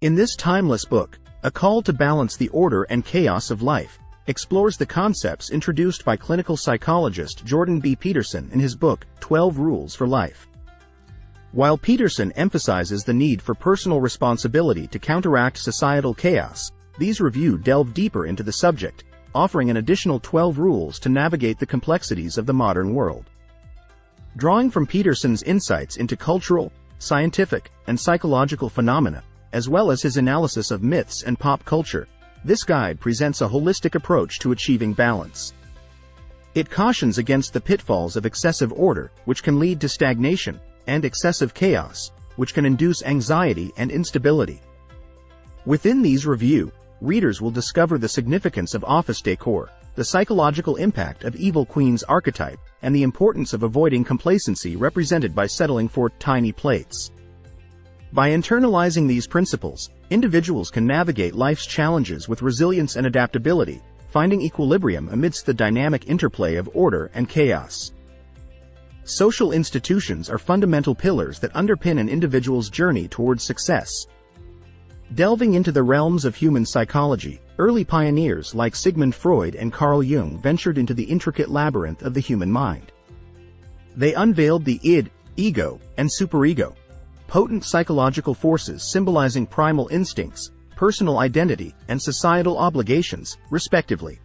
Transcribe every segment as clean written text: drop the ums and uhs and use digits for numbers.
In this timeless book, A Call to Balance the Order and Chaos of Life explores the concepts introduced by clinical psychologist Jordan B.Peterson in his book, 12 Rules for Life. While Peterson emphasizes the need for personal responsibility to counteract societal chaos, these reviews delve deeper into the subject, offering an additional 12 rules to navigate the complexities of the modern world. Drawing from Peterson's insights into cultural, scientific, and psychological phenomena, as well as his analysis of myths and pop culture, this guide presents a holistic approach to achieving balance. It cautions against the pitfalls of excessive order, which can lead to stagnation, and excessive chaos, which can induce anxiety and instability. Within these reviews, readers will discover the significance of office decor, the psychological impact of Evil Queen's archetype, and the importance of avoiding complacency represented by settling for tiny plates. By internalizing these principles, individuals can navigate life's challenges with resilience and adaptability, finding equilibrium amidst the dynamic interplay of order and chaos. Social institutions are fundamental pillars that underpin an individual's journey towards success. Delving into the realms of human psychology, early pioneers like Sigmund Freud and Carl Jung ventured into the intricate labyrinth of the human mind. They unveiled the id, ego, and superego, potent psychological forces symbolizing primal instincts, personal identity, and societal obligations, respectively.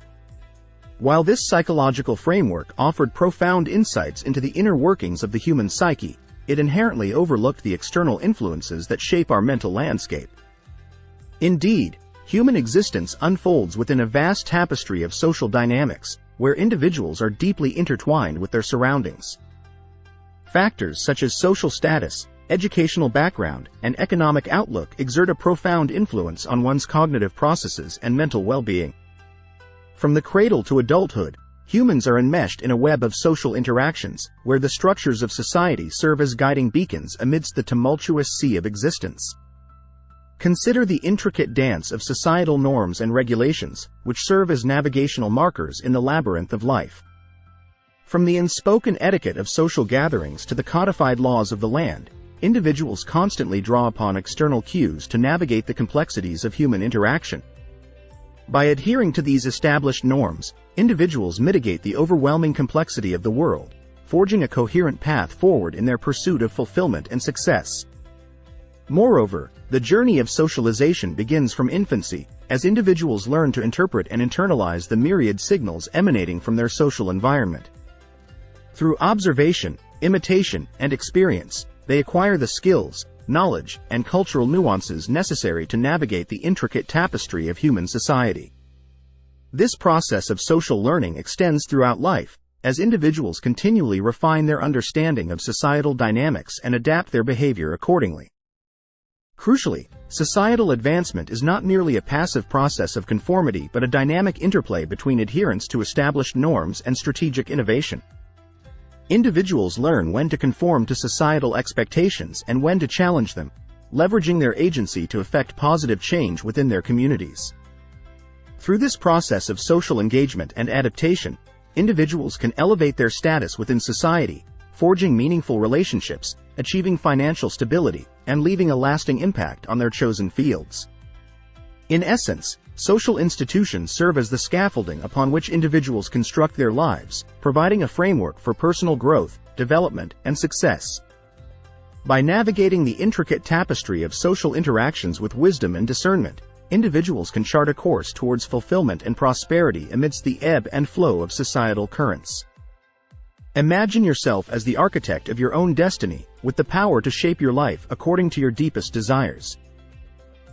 While this psychological framework offered profound insights into the inner workings of the human psyche, it inherently overlooked the external influences that shape our mental landscape. Indeed, human existence unfolds within a vast tapestry of social dynamics, where individuals are deeply intertwined with their surroundings. Factors such as social status, educational background, and economic outlook exert a profound influence on one's cognitive processes and mental well-being. From the cradle to adulthood, humans are enmeshed in a web of social interactions, where the structures of society serve as guiding beacons amidst the tumultuous sea of existence. Consider the intricate dance of societal norms and regulations, which serve as navigational markers in the labyrinth of life. From the unspoken etiquette of social gatherings to the codified laws of the land, individuals constantly draw upon external cues to navigate the complexities of human interaction. By adhering to these established norms, individuals mitigate the overwhelming complexity of the world, forging a coherent path forward in their pursuit of fulfillment and success. Moreover, the journey of socialization begins from infancy, as individuals learn to interpret and internalize the myriad signals emanating from their social environment. Through observation, imitation, and experience, they acquire the skills, knowledge, and cultural nuances necessary to navigate the intricate tapestry of human society. This process of social learning extends throughout life, as individuals continually refine their understanding of societal dynamics and adapt their behavior accordingly. Crucially, societal advancement is not merely a passive process of conformity but a dynamic interplay between adherence to established norms and strategic innovation. Individuals learn when to conform to societal expectations and when to challenge them, leveraging their agency to effect positive change within their communities. Through this process of social engagement and adaptation, individuals can elevate their status within society, forging meaningful relationships, achieving financial stability, and leaving a lasting impact on their chosen fields. In essence, social institutions serve as the scaffolding upon which individuals construct their lives, providing a framework for personal growth, development, and success. By navigating the intricate tapestry of social interactions with wisdom and discernment, individuals can chart a course towards fulfillment and prosperity amidst the ebb and flow of societal currents. Imagine yourself as the architect of your own destiny, with the power to shape your life according to your deepest desires.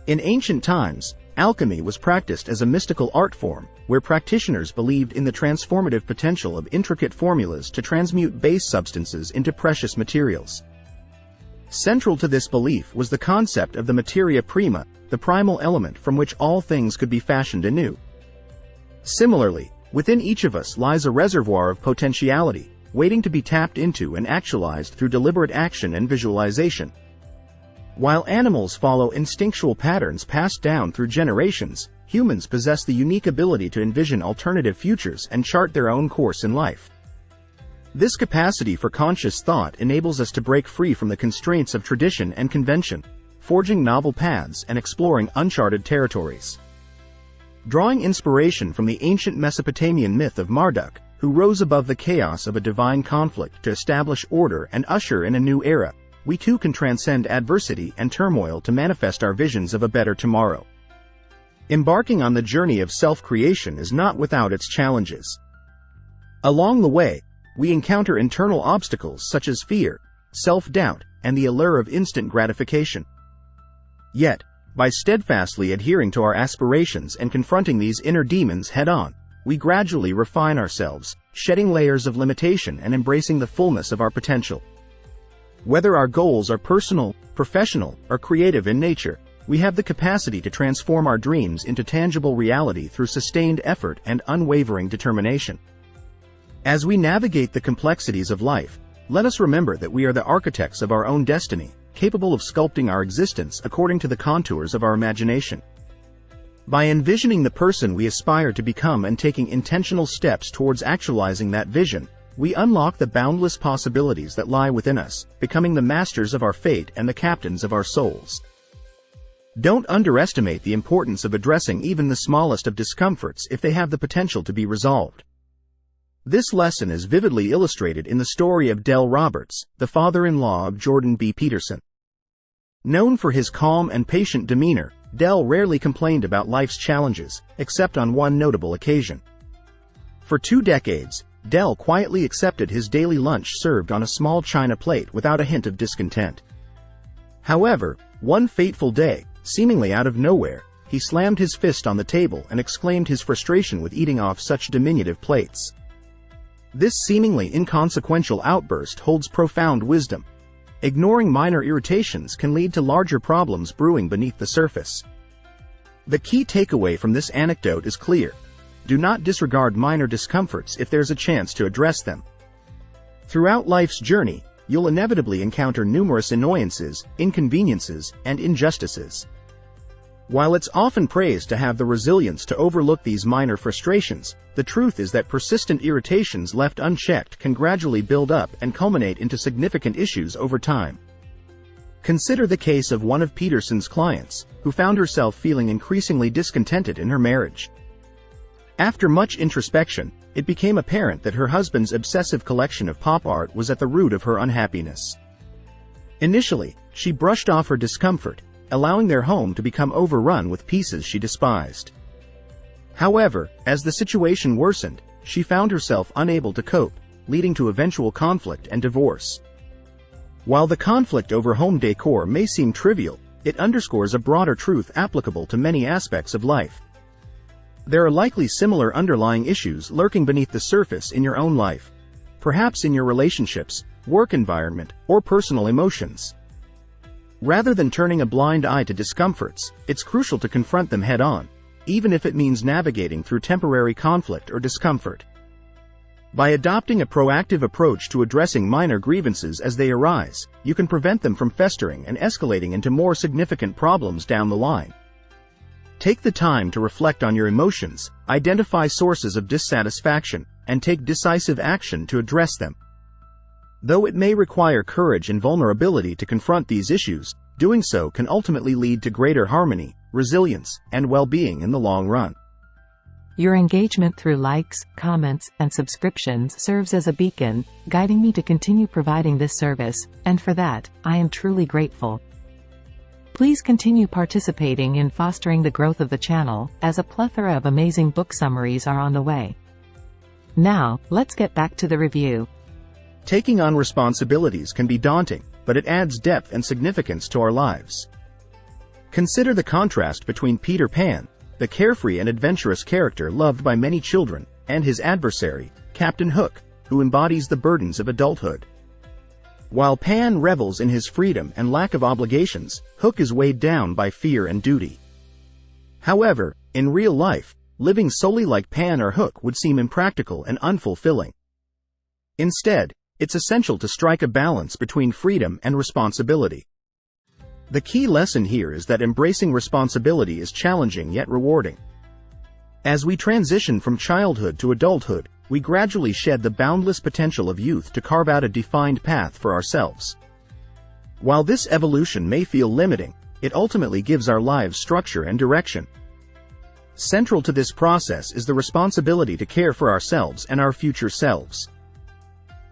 In ancient times, alchemy was practiced as a mystical art form, where practitioners believed in the transformative potential of intricate formulas to transmute base substances into precious materials. Central to this belief was the concept of the materia prima, the primal element from which all things could be fashioned anew. Similarly, within each of us lies a reservoir of potentiality, waiting to be tapped into and actualized through deliberate action and visualization. While animals follow instinctual patterns passed down through generations, humans possess the unique ability to envision alternative futures and chart their own course in life. This capacity for conscious thought enables us to break free from the constraints of tradition and convention, forging novel paths and exploring uncharted territories. Drawing inspiration from the ancient Mesopotamian myth of Marduk, who rose above the chaos of a divine conflict to establish order and usher in a new era, we too can transcend adversity and turmoil to manifest our visions of a better tomorrow. Embarking on the journey of self-creation is not without its challenges. Along the way, we encounter internal obstacles such as fear, self-doubt, and the allure of instant gratification. Yet, by steadfastly adhering to our aspirations and confronting these inner demons head-on, we gradually refine ourselves, shedding layers of limitation and embracing the fullness of our potential. Whether our goals are personal, professional, or creative in nature, we have the capacity to transform our dreams into tangible reality through sustained effort and unwavering determination. As we navigate the complexities of life, let us remember that we are the architects of our own destiny, capable of sculpting our existence according to the contours of our imagination. By envisioning the person we aspire to become and taking intentional steps towards actualizing that vision, we unlock the boundless possibilities that lie within us, becoming the masters of our fate and the captains of our souls. Don't underestimate the importance of addressing even the smallest of discomforts if they have the potential to be resolved. This lesson is vividly illustrated in the story of Del Roberts, the father-in-law of Jordan B. Peterson. Known for his calm and patient demeanor, Del rarely complained about life's challenges, except on one notable occasion. For 2 decades, Del quietly accepted his daily lunch served on a small china plate without a hint of discontent. However, one fateful day, seemingly out of nowhere, he slammed his fist on the table and exclaimed his frustration with eating off such diminutive plates. This seemingly inconsequential outburst holds profound wisdom. Ignoring minor irritations can lead to larger problems brewing beneath the surface. The key takeaway from this anecdote is clear. Do not disregard minor discomforts if there's a chance to address them. Throughout life's journey, you'll inevitably encounter numerous annoyances, inconveniences, and injustices. While it's often praised to have the resilience to overlook these minor frustrations, the truth is that persistent irritations left unchecked can gradually build up and culminate into significant issues over time. Consider the case of one of Peterson's clients, who found herself feeling increasingly discontented in her marriage. After much introspection, it became apparent that her husband's obsessive collection of pop art was at the root of her unhappiness. Initially, she brushed off her discomfort, allowing their home to become overrun with pieces she despised. However, as the situation worsened, she found herself unable to cope, leading to eventual conflict and divorce. While the conflict over home decor may seem trivial, it underscores a broader truth applicable to many aspects of life. There are likely similar underlying issues lurking beneath the surface in your own life, perhaps in your relationships, work environment, or personal emotions. Rather than turning a blind eye to discomforts, it's crucial to confront them head-on, even if it means navigating through temporary conflict or discomfort. By adopting a proactive approach to addressing minor grievances as they arise, you can prevent them from festering and escalating into more significant problems down the line. Take the time to reflect on your emotions, identify sources of dissatisfaction, and take decisive action to address them. Though it may require courage and vulnerability to confront these issues, doing so can ultimately lead to greater harmony, resilience, and well-being in the long run. Your engagement through likes, comments, and subscriptions serves as a beacon, guiding me to continue providing this service, and for that, I am truly grateful. Please continue participating in fostering the growth of the channel, as a plethora of amazing book summaries are on the way. Now, let's get back to the review. Taking on responsibilities can be daunting, but it adds depth and significance to our lives. Consider the contrast between Peter Pan, the carefree and adventurous character loved by many children, and his adversary, Captain Hook, who embodies the burdens of adulthood. While Pan revels in his freedom and lack of obligations, Hook is weighed down by fear and duty. However, in real life, living solely like Pan or Hook would seem impractical and unfulfilling. Instead, it's essential to strike a balance between freedom and responsibility. The key lesson here is that embracing responsibility is challenging yet rewarding. As we transition from childhood to adulthood, we gradually shed the boundless potential of youth to carve out a defined path for ourselves. While this evolution may feel limiting, it ultimately gives our lives structure and direction. Central to this process is the responsibility to care for ourselves and our future selves.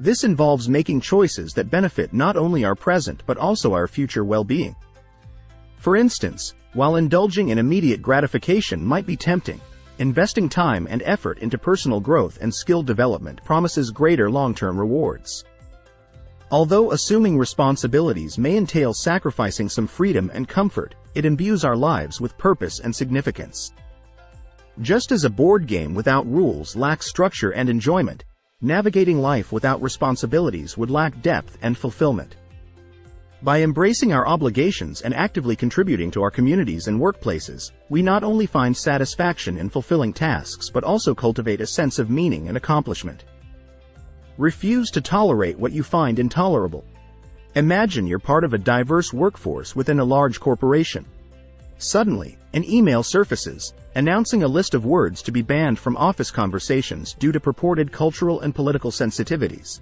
This involves making choices that benefit not only our present but also our future well-being. For instance, while indulging in immediate gratification might be tempting, investing time and effort into personal growth and skill development promises greater long-term rewards. Although assuming responsibilities may entail sacrificing some freedom and comfort, it imbues our lives with purpose and significance. Just as a board game without rules lacks structure and enjoyment, navigating life without responsibilities would lack depth and fulfillment. By embracing our obligations and actively contributing to our communities and workplaces, we not only find satisfaction in fulfilling tasks but also cultivate a sense of meaning and accomplishment. Refuse to tolerate what you find intolerable. Imagine you're part of a diverse workforce within a large corporation. Suddenly, an email surfaces, announcing a list of words to be banned from office conversations due to purported cultural and political sensitivities.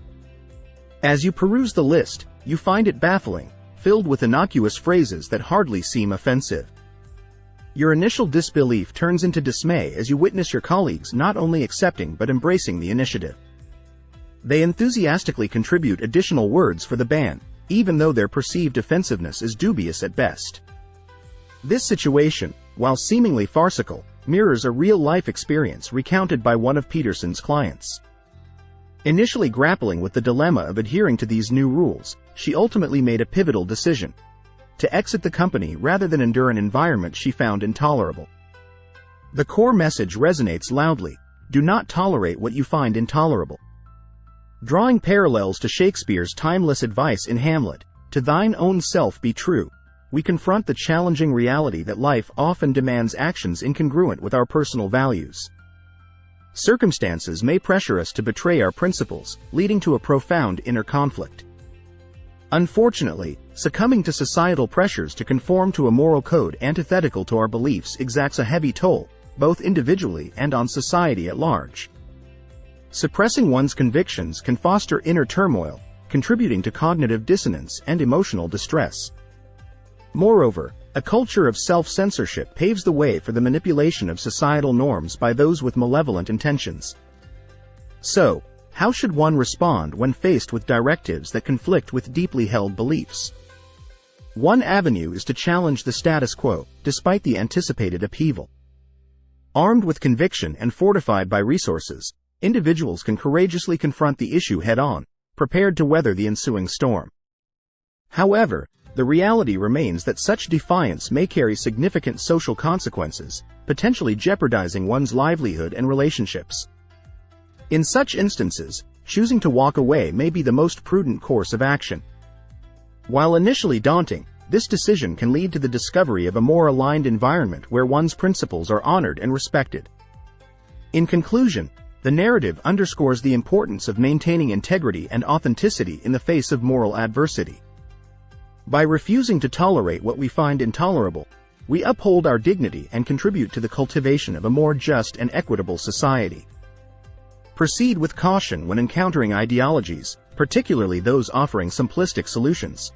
As you peruse the list, you find it baffling, filled with innocuous phrases that hardly seem offensive. Your initial disbelief turns into dismay as you witness your colleagues not only accepting but embracing the initiative. They enthusiastically contribute additional words for the ban, even though their perceived offensiveness is dubious at best. This situation, while seemingly farcical, mirrors a real-life experience recounted by one of Peterson's clients. Initially grappling with the dilemma of adhering to these new rules, she ultimately made a pivotal decision: to exit the company rather than endure an environment she found intolerable. The core message resonates loudly: do not tolerate what you find intolerable. Drawing parallels to Shakespeare's timeless advice in Hamlet, "To thine own self be true," we confront the challenging reality that life often demands actions incongruent with our personal values. Circumstances may pressure us to betray our principles, leading to a profound inner conflict. Unfortunately, succumbing to societal pressures to conform to a moral code antithetical to our beliefs exacts a heavy toll, both individually and on society at large. Suppressing one's convictions can foster inner turmoil, contributing to cognitive dissonance and emotional distress. Moreover, a culture of self-censorship paves the way for the manipulation of societal norms by those with malevolent intentions. So, how should one respond when faced with directives that conflict with deeply held beliefs? One avenue is to challenge the status quo, despite the anticipated upheaval. Armed with conviction and fortified by resources, individuals can courageously confront the issue head-on, prepared to weather the ensuing storm. However, the reality remains that such defiance may carry significant social consequences, potentially jeopardizing one's livelihood and relationships. In such instances, choosing to walk away may be the most prudent course of action. While initially daunting, this decision can lead to the discovery of a more aligned environment where one's principles are honored and respected. In conclusion, the narrative underscores the importance of maintaining integrity and authenticity in the face of moral adversity. By refusing to tolerate what we find intolerable, we uphold our dignity and contribute to the cultivation of a more just and equitable society. Proceed with caution when encountering ideologies, particularly those offering simplistic solutions.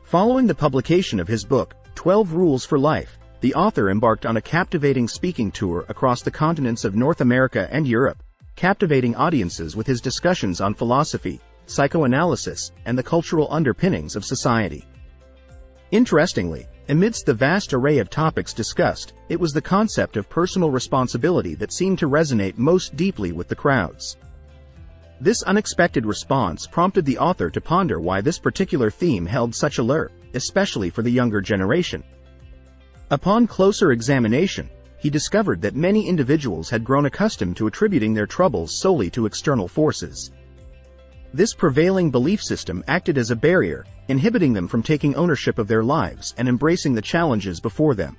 Following the publication of his book, 12 Rules for Life, the author embarked on a captivating speaking tour across the continents of North America and Europe, captivating audiences with his discussions on philosophy, psychoanalysis, and the cultural underpinnings of society. Interestingly, amidst the vast array of topics discussed, it was the concept of personal responsibility that seemed to resonate most deeply with the crowds. This unexpected response prompted the author to ponder why this particular theme held such allure, especially for the younger generation. Upon closer examination, he discovered that many individuals had grown accustomed to attributing their troubles solely to external forces. This prevailing belief system acted as a barrier, inhibiting them from taking ownership of their lives and embracing the challenges before them.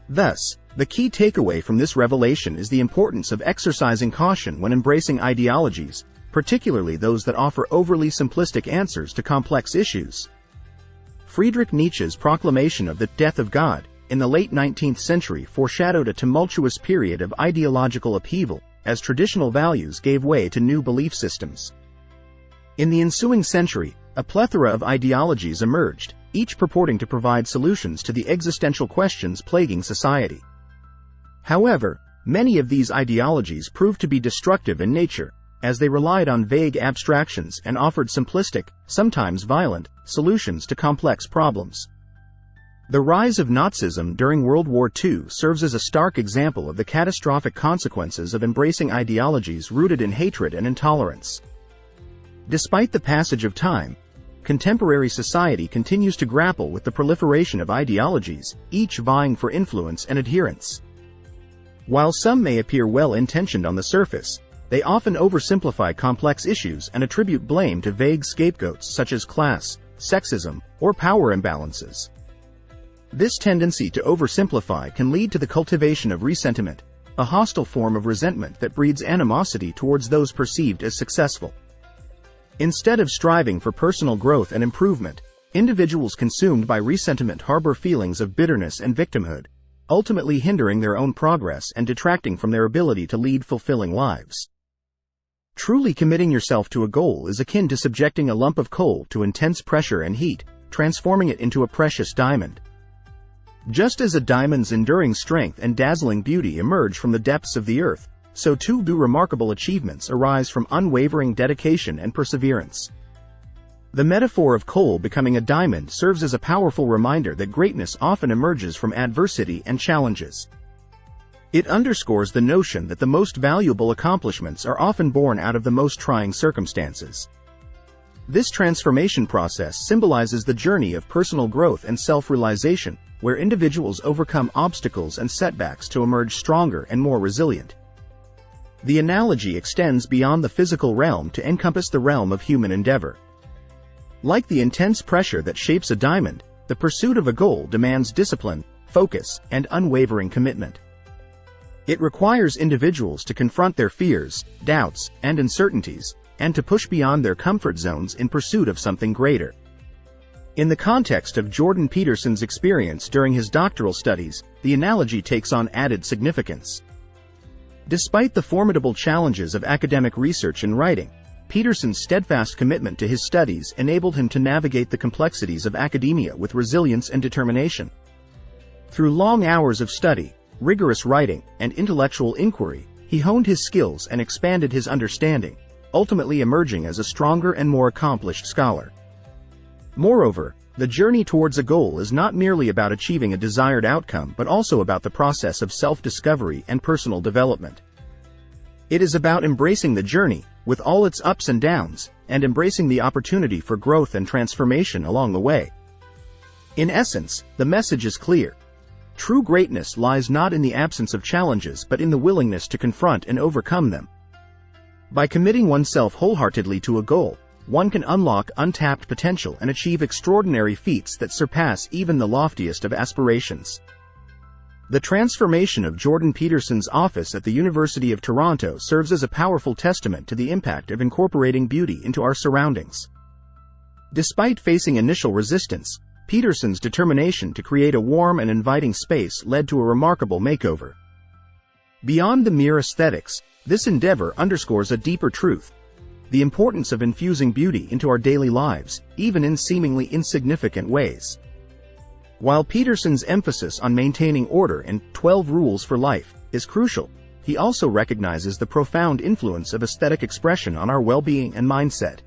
Thus, the key takeaway from this revelation is the importance of exercising caution when embracing ideologies, particularly those that offer overly simplistic answers to complex issues. Friedrich Nietzsche's proclamation of the death of God in the late 19th century foreshadowed a tumultuous period of ideological upheaval, as traditional values gave way to new belief systems. In the ensuing century, a plethora of ideologies emerged, each purporting to provide solutions to the existential questions plaguing society. However, many of these ideologies proved to be destructive in nature, as they relied on vague abstractions and offered simplistic, sometimes violent, solutions to complex problems. The rise of Nazism during World War II serves as a stark example of the catastrophic consequences of embracing ideologies rooted in hatred and intolerance. Despite the passage of time, contemporary society continues to grapple with the proliferation of ideologies, each vying for influence and adherence. While some may appear well-intentioned on the surface, they often oversimplify complex issues and attribute blame to vague scapegoats such as class, sexism, or power imbalances. This tendency to oversimplify can lead to the cultivation of ressentiment, a hostile form of resentment that breeds animosity towards those perceived as successful. Instead of striving for personal growth and improvement, individuals consumed by ressentiment harbor feelings of bitterness and victimhood, ultimately hindering their own progress and detracting from their ability to lead fulfilling lives. Truly committing yourself to a goal is akin to subjecting a lump of coal to intense pressure and heat, transforming it into a precious diamond. Just as a diamond's enduring strength and dazzling beauty emerge from the depths of the earth, so too do remarkable achievements arise from unwavering dedication and perseverance. The metaphor of coal becoming a diamond serves as a powerful reminder that greatness often emerges from adversity and challenges. It underscores the notion that the most valuable accomplishments are often born out of the most trying circumstances. This transformation process symbolizes the journey of personal growth and self-realization, where individuals overcome obstacles and setbacks to emerge stronger and more resilient. The analogy extends beyond the physical realm to encompass the realm of human endeavor. Like the intense pressure that shapes a diamond, the pursuit of a goal demands discipline, focus, and unwavering commitment. It requires individuals to confront their fears, doubts, and uncertainties, and to push beyond their comfort zones in pursuit of something greater. In the context of Jordan Peterson's experience during his doctoral studies, the analogy takes on added significance. Despite the formidable challenges of academic research and writing, Peterson's steadfast commitment to his studies enabled him to navigate the complexities of academia with resilience and determination. Through long hours of study, rigorous writing, and intellectual inquiry, he honed his skills and expanded his understanding, ultimately emerging as a stronger and more accomplished scholar. Moreover, the journey towards a goal is not merely about achieving a desired outcome but also about the process of self-discovery and personal development. It is about embracing the journey, with all its ups and downs, and embracing the opportunity for growth and transformation along the way. In essence, the message is clear. True greatness lies not in the absence of challenges but in the willingness to confront and overcome them. By committing oneself wholeheartedly to a goal, one can unlock untapped potential and achieve extraordinary feats that surpass even the loftiest of aspirations. The transformation of Jordan Peterson's office at the University of Toronto serves as a powerful testament to the impact of incorporating beauty into our surroundings. Despite facing initial resistance, Peterson's determination to create a warm and inviting space led to a remarkable makeover. Beyond the mere aesthetics, this endeavor underscores a deeper truth: the importance of infusing beauty into our daily lives, even in seemingly insignificant ways. While Peterson's emphasis on maintaining order in 12 Rules for Life is crucial, he also recognizes the profound influence of aesthetic expression on our well-being and mindset.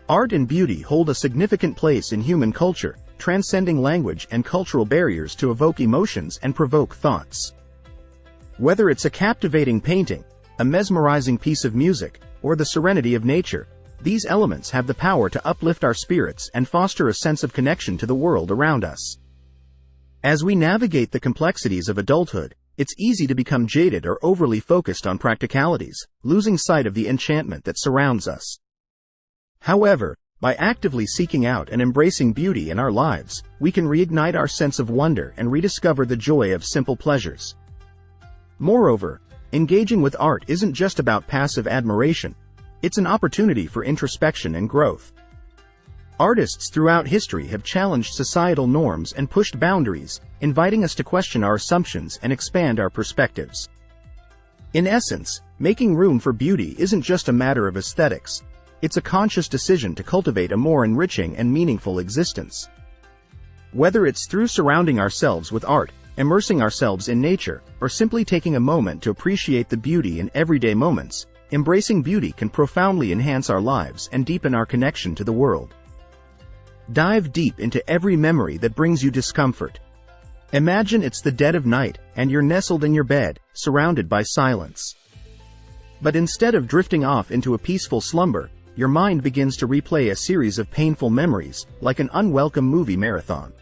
Art and beauty hold a significant place in human culture, transcending language and cultural barriers to evoke emotions and provoke thoughts. Whether it's a captivating painting, a mesmerizing piece of music, or the serenity of nature, these elements have the power to uplift our spirits and foster a sense of connection to the world around us. As we navigate the complexities of adulthood, it's easy to become jaded or overly focused on practicalities, losing sight of the enchantment that surrounds us. However, by actively seeking out and embracing beauty in our lives, we can reignite our sense of wonder and rediscover the joy of simple pleasures. Moreover, engaging with art isn't just about passive admiration. It's an opportunity for introspection and growth. Artists throughout history have challenged societal norms and pushed boundaries, inviting us to question our assumptions and expand our perspectives. In essence, making room for beauty isn't just a matter of aesthetics. It's a conscious decision to cultivate a more enriching and meaningful existence. Whether it's through surrounding ourselves with art, immersing ourselves in nature, or simply taking a moment to appreciate the beauty in everyday moments, embracing beauty can profoundly enhance our lives and deepen our connection to the world. Dive deep into every memory that brings you discomfort. Imagine it's the dead of night, and you're nestled in your bed, surrounded by silence. But instead of drifting off into a peaceful slumber, your mind begins to replay a series of painful memories, like an unwelcome movie marathon.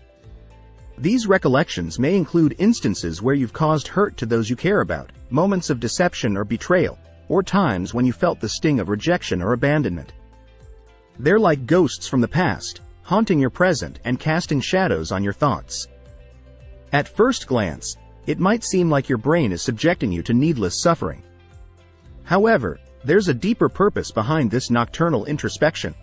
These recollections may include instances where you've caused hurt to those you care about, moments of deception or betrayal, or times when you felt the sting of rejection or abandonment. They're like ghosts from the past, haunting your present and casting shadows on your thoughts. At first glance, it might seem like your brain is subjecting you to needless suffering. However, there's a deeper purpose behind this nocturnal introspection.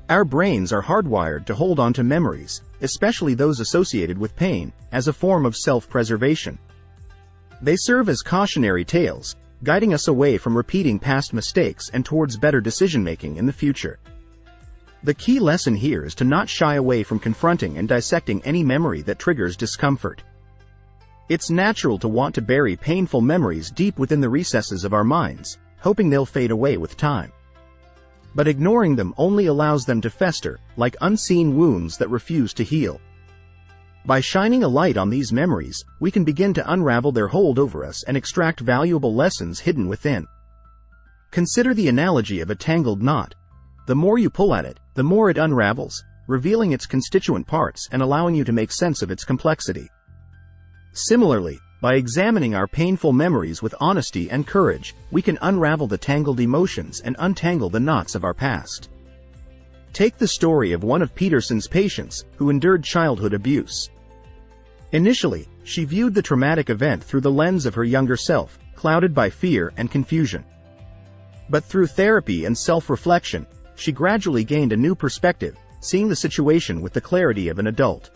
Our brains are hardwired to hold on to memories, especially those associated with pain, as a form of self-preservation. They serve as cautionary tales, guiding us away from repeating past mistakes and towards better decision-making in the future. The key lesson here is to not shy away from confronting and dissecting any memory that triggers discomfort. It's natural to want to bury painful memories deep within the recesses of our minds, hoping they'll fade away with time. But ignoring them only allows them to fester, like unseen wounds that refuse to heal. By shining a light on these memories, we can begin to unravel their hold over us and extract valuable lessons hidden within. Consider the analogy of a tangled knot. The more you pull at it, the more it unravels, revealing its constituent parts and allowing you to make sense of its complexity. Similarly, by examining our painful memories with honesty and courage, we can unravel the tangled emotions and untangle the knots of our past. Take the story of one of Peterson's patients, who endured childhood abuse. Initially, she viewed the traumatic event through the lens of her younger self, clouded by fear and confusion. But through therapy and self-reflection, she gradually gained a new perspective, seeing the situation with the clarity of an adult.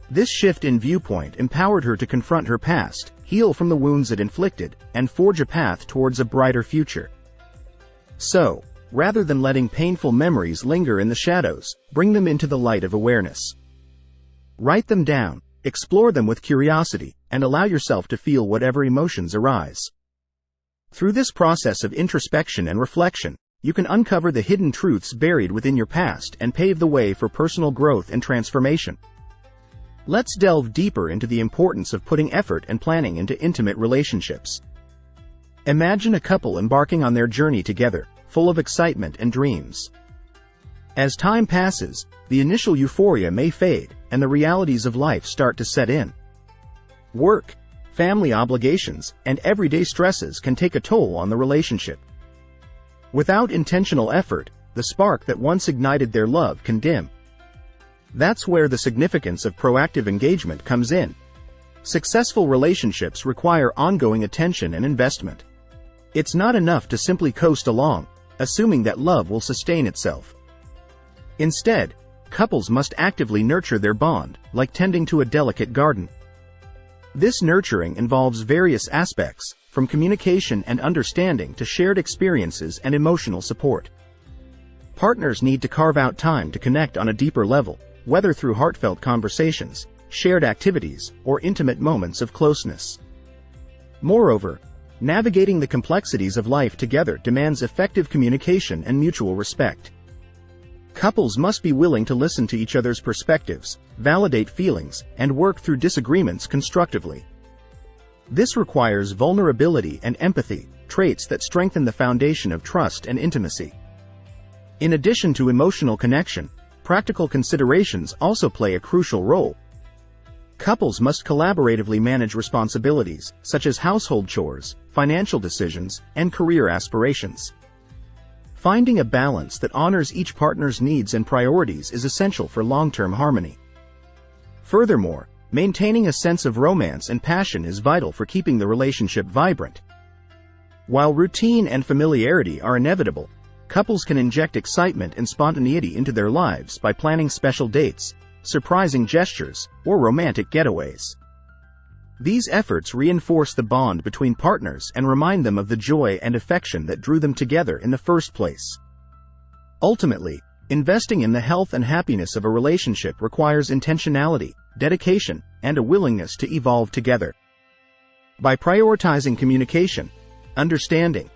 This shift in viewpoint empowered her to confront her past, heal from the wounds it inflicted, and forge a path towards a brighter future. So, rather than letting painful memories linger in the shadows, bring them into the light of awareness. Write them down, explore them with curiosity, and allow yourself to feel whatever emotions arise. Through this process of introspection and reflection, you can uncover the hidden truths buried within your past and pave the way for personal growth and transformation. Let's delve deeper into the importance of putting effort and planning into intimate relationships. Imagine a couple embarking on their journey together, full of excitement and dreams. As time passes, the initial euphoria may fade, and the realities of life start to set in. Work, family obligations, and everyday stresses can take a toll on the relationship. Without intentional effort, the spark that once ignited their love can dim. That's where the significance of proactive engagement comes in. Successful relationships require ongoing attention and investment. It's not enough to simply coast along, assuming that love will sustain itself. Instead, couples must actively nurture their bond, like tending to a delicate garden. This nurturing involves various aspects, from communication and understanding to shared experiences and emotional support. Partners need to carve out time to connect on a deeper level, whether through heartfelt conversations, shared activities, or intimate moments of closeness. Moreover, navigating the complexities of life together demands effective communication and mutual respect. Couples must be willing to listen to each other's perspectives, validate feelings, and work through disagreements constructively. This requires vulnerability and empathy, traits that strengthen the foundation of trust and intimacy. In addition to emotional connection, practical considerations also play a crucial role. Couples must collaboratively manage responsibilities, such as household chores, financial decisions, and career aspirations. Finding a balance that honors each partner's needs and priorities is essential for long-term harmony. Furthermore, maintaining a sense of romance and passion is vital for keeping the relationship vibrant. While routine and familiarity are inevitable, couples can inject excitement and spontaneity into their lives by planning special dates, surprising gestures, or romantic getaways. These efforts reinforce the bond between partners and remind them of the joy and affection that drew them together in the first place. Ultimately, Investing in the health and happiness of a relationship requires intentionality, dedication, and a willingness to evolve together. By prioritizing communication, understanding,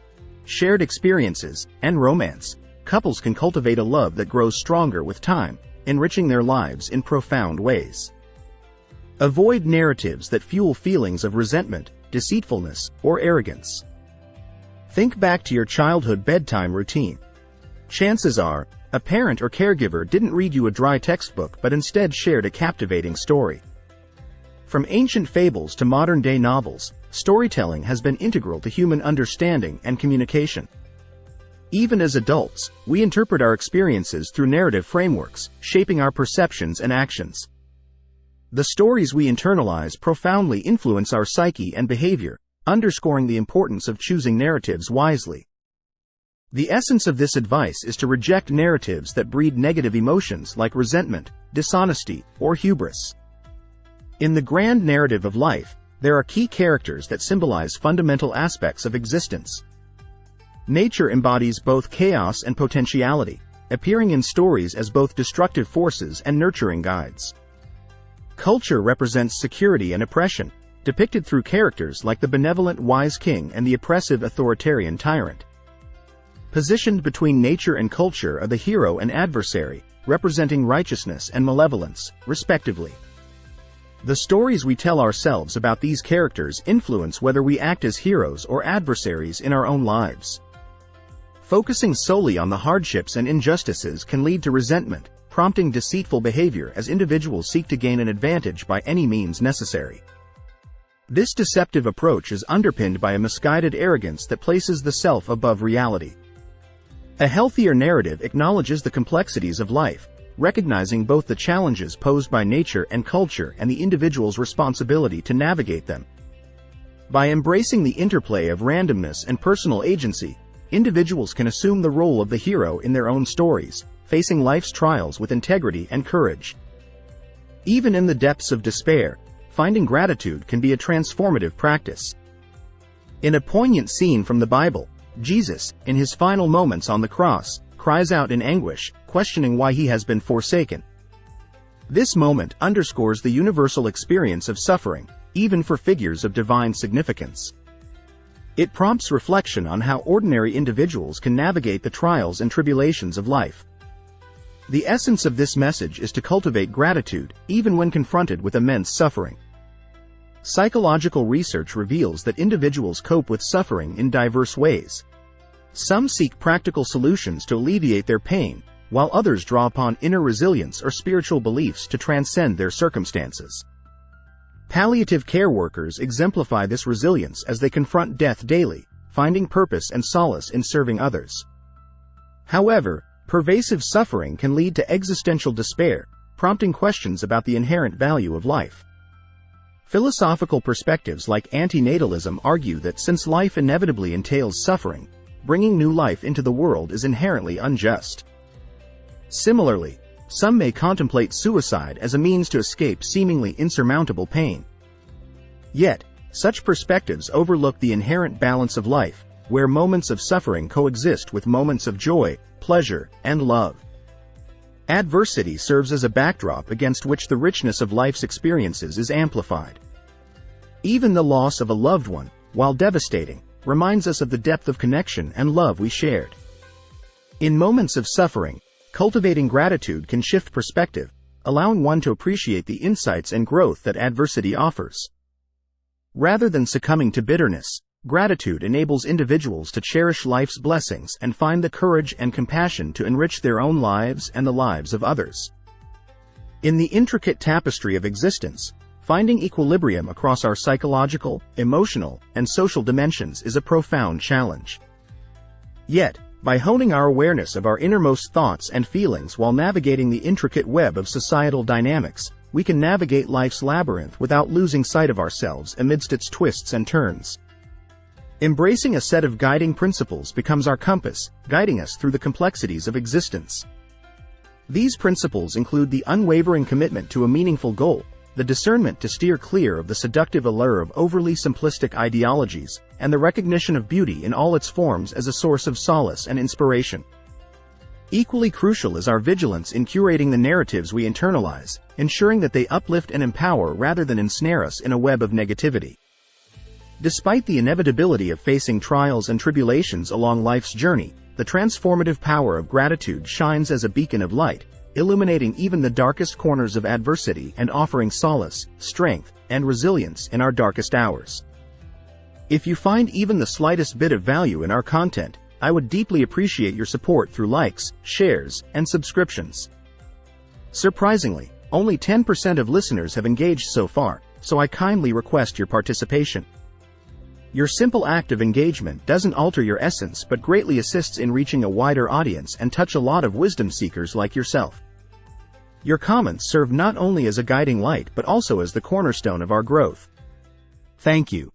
shared experiences, and romance, couples can cultivate a love that grows stronger with time, enriching their lives in profound ways. Avoid narratives that fuel feelings of resentment, deceitfulness, or arrogance. Think back to your childhood bedtime routine. Chances are, a parent or caregiver didn't read you a dry textbook but instead shared a captivating story. From ancient fables to modern-day novels, storytelling has been integral to human understanding and communication. Even as adults, we interpret our experiences through narrative frameworks, shaping our perceptions and actions. The stories we internalize profoundly influence our psyche and behavior, underscoring the importance of choosing narratives wisely. The essence of this advice is to reject narratives that breed negative emotions like resentment, dishonesty, or hubris. In the grand narrative of life, there are key characters that symbolize fundamental aspects of existence. Nature embodies both chaos and potentiality, appearing in stories as both destructive forces and nurturing guides. Culture represents security and oppression, depicted through characters like the benevolent wise king and the oppressive authoritarian tyrant. Positioned between nature and culture are the hero and adversary, representing righteousness and malevolence, respectively. The stories we tell ourselves about these characters influence whether we act as heroes or adversaries in our own lives. Focusing solely on the hardships and injustices can lead to resentment, prompting deceitful behavior as individuals seek to gain an advantage by any means necessary. This deceptive approach is underpinned by a misguided arrogance that places the self above reality. A healthier narrative acknowledges the complexities of life, recognizing both the challenges posed by nature and culture and the individual's responsibility to navigate them. By embracing the interplay of randomness and personal agency, individuals can assume the role of the hero in their own stories, facing life's trials with integrity and courage. Even in the depths of despair, finding gratitude can be a transformative practice. In a poignant scene from the Bible, Jesus, in his final moments on the cross, cries out in anguish, questioning why he has been forsaken. This moment underscores the universal experience of suffering, even for figures of divine significance. It prompts reflection on how ordinary individuals can navigate the trials and tribulations of life. The essence of this message is to cultivate gratitude, even when confronted with immense suffering. Psychological research reveals that individuals cope with suffering in diverse ways. Some seek practical solutions to alleviate their pain, while others draw upon inner resilience or spiritual beliefs to transcend their circumstances. Palliative care workers exemplify this resilience as they confront death daily, finding purpose and solace in serving others. However, pervasive suffering can lead to existential despair, prompting questions about the inherent value of life. Philosophical perspectives like antinatalism argue that since life inevitably entails suffering, bringing new life into the world is inherently unjust. Similarly, some may contemplate suicide as a means to escape seemingly insurmountable pain. Yet, such perspectives overlook the inherent balance of life, where moments of suffering coexist with moments of joy, pleasure, and love. Adversity serves as a backdrop against which the richness of life's experiences is amplified. Even the loss of a loved one, while devastating, reminds us of the depth of connection and love we shared. In moments of suffering, cultivating gratitude can shift perspective, allowing one to appreciate the insights and growth that adversity offers. Rather than succumbing to bitterness, gratitude enables individuals to cherish life's blessings and find the courage and compassion to enrich their own lives and the lives of others. In the intricate tapestry of existence, finding equilibrium across our psychological, emotional, and social dimensions is a profound challenge. Yet, by honing our awareness of our innermost thoughts and feelings while navigating the intricate web of societal dynamics, we can navigate life's labyrinth without losing sight of ourselves amidst its twists and turns. Embracing a set of guiding principles becomes our compass, guiding us through the complexities of existence. These principles include the unwavering commitment to a meaningful goal, the discernment to steer clear of the seductive allure of overly simplistic ideologies, and the recognition of beauty in all its forms as a source of solace and inspiration. Equally crucial is our vigilance in curating the narratives we internalize, ensuring that they uplift and empower rather than ensnare us in a web of negativity. Despite the inevitability of facing trials and tribulations along life's journey, the transformative power of gratitude shines as a beacon of light, illuminating even the darkest corners of adversity and offering solace, strength, and resilience in our darkest hours. If you find even the slightest bit of value in our content, I would deeply appreciate your support through likes, shares, and subscriptions. Surprisingly, only 10% of listeners have engaged so far, so I kindly request your participation. Your simple act of engagement doesn't alter your essence but greatly assists in reaching a wider audience and touch a lot of wisdom seekers like yourself. Your comments serve not only as a guiding light but also as the cornerstone of our growth. Thank you.